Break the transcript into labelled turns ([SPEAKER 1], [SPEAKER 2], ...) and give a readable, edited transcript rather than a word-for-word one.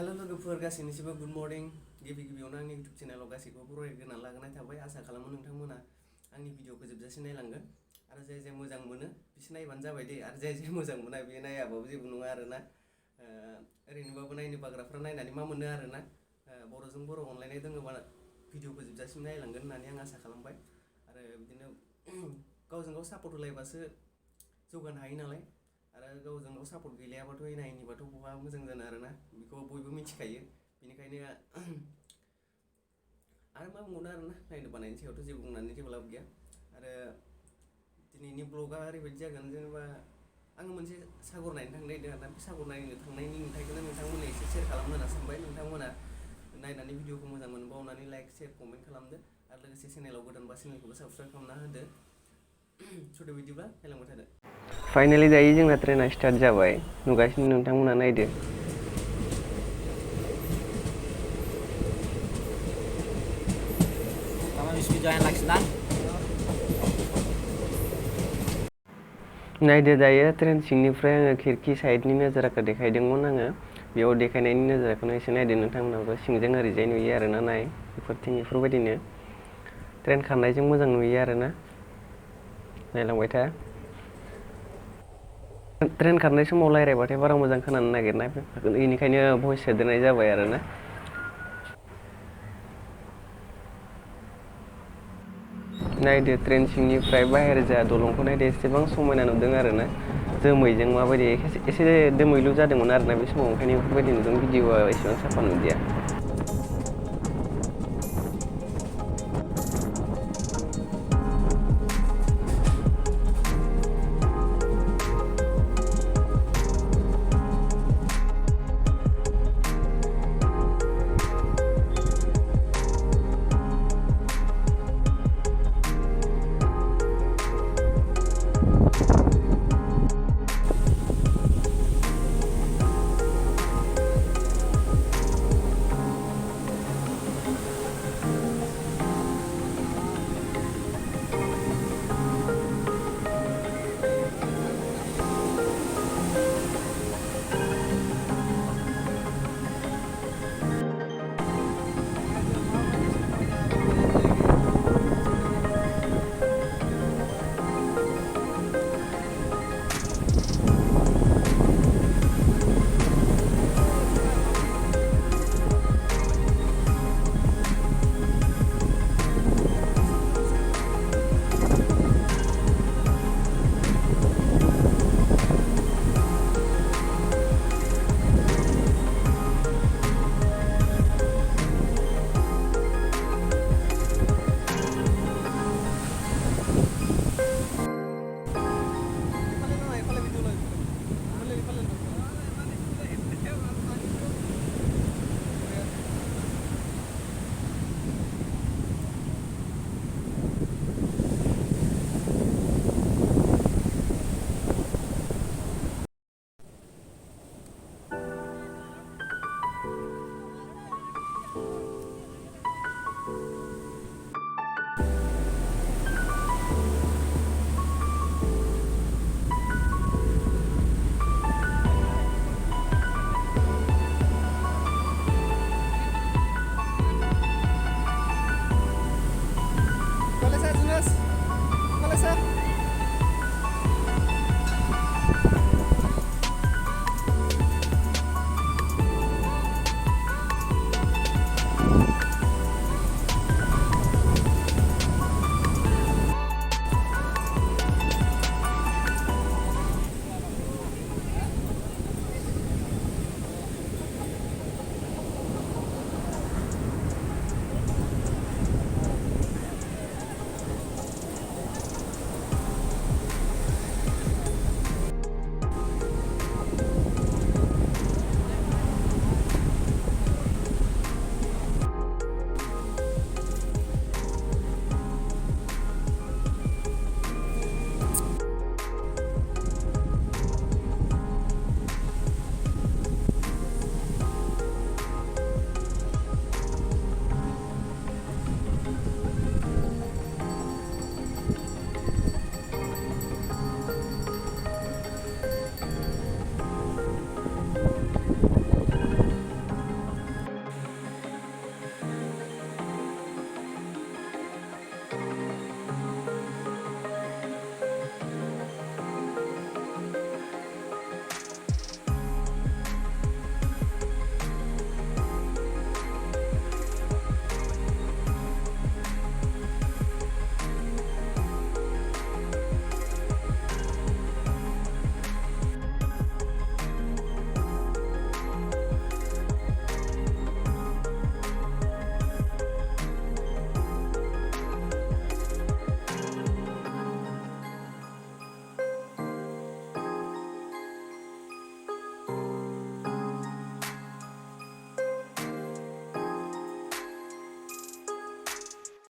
[SPEAKER 1] hello लोगोफोर गासैनिसिमबो good morning गिबियावनो आंनि इउटुब चेनेलाव गासैखौबो बरायग्रोना लाग्रोनाय थाबाय आसा खालामो नोंथांमोना आंनि भिडिअखौ जोबजासिम नायलांगोन आरो जाय मोजां मोनो बिसोर नायबानो जाबाय दे आरो जाय मोजां मोना बे नायाबाबो जेबो नङा आरोना ओरैनोबाबो नायनो बाग्राफ्रा नायनानै मा मोनो आरोना बर'जों बर' अनलायनाय दङबा भिडिअखौ जोबजासिम नायलांगोन होननानै आं आसा खालामबाय आरो बिदिनो गावजों गाव सापर्ट होलायबासो जौगानो हायो नालाय आरो गावजों गाव सापर्ट गैलायाबाथ' एना एनिबाथ' बहा मोजां जानो आरोना बेखौ बयबो मिथिखायो बेनिखायनो आरो मा बुंबावनो आरोना नायनो बानायनि सायावथ' जेबो बुंनानै जेबो लाब गैया आरो दिनैनि ब्लगा ओरैबायदि जागोन जेनेबा आङो मोनसे सागर नायनो थांनो नागिरदों आरोना बे सागर नायनो थांनायनि नुथायखौनो नोंथांमोननो एसे शेयार खालामनो होनना सानबाय नोंथांमोना नायनानै भिडिअखौ मोजां मोनोबा अननानै लाइक शेयार कमेन्ट खालामदो आरो लोगोसे चेनेलाव गोदानबा चेनेलखौबो साबस्क्राइब खालामना होदो सदो बिदिब्ला नायलांबाय थादो फाइनालि दायो जोंना ट्रेना स्टार्ट जाबाय नुगासिनो नोंथांमोना नायदो नायदो दायो ट्रेन सिंनिफ्राय आङो खिरखि साइडनि नोजोराखौ देखायदोंमोन आङो बेयाव देखायनायनि नोजोरखौनो एसे नायदो नोंथांमोनाबो सिंजों ओरैजाय नुयो आरोना नाय बेफोरबायदिनो ट्रेन खारनायजों मोजां नुयो आरोना नायलांबाय था ट्रेन खारनाय समाव रायज्लायबाथाय बारा मोजां खोनानो नागिरना बेनिखायनो भइस सोदेरनाय जाबाय आरोना नायदो ट्रेन सिंनिफ्राय बाहेर जा दलंखौ नायदो एसेबां समायना नुदों आरोना जोमैजों माबायदि एसे दोमैलु जादोंमोन आरोना बे समाव ओंखायनो बेफोरबायदि नुदों भिडिअआ एसेबां साफा नुदिया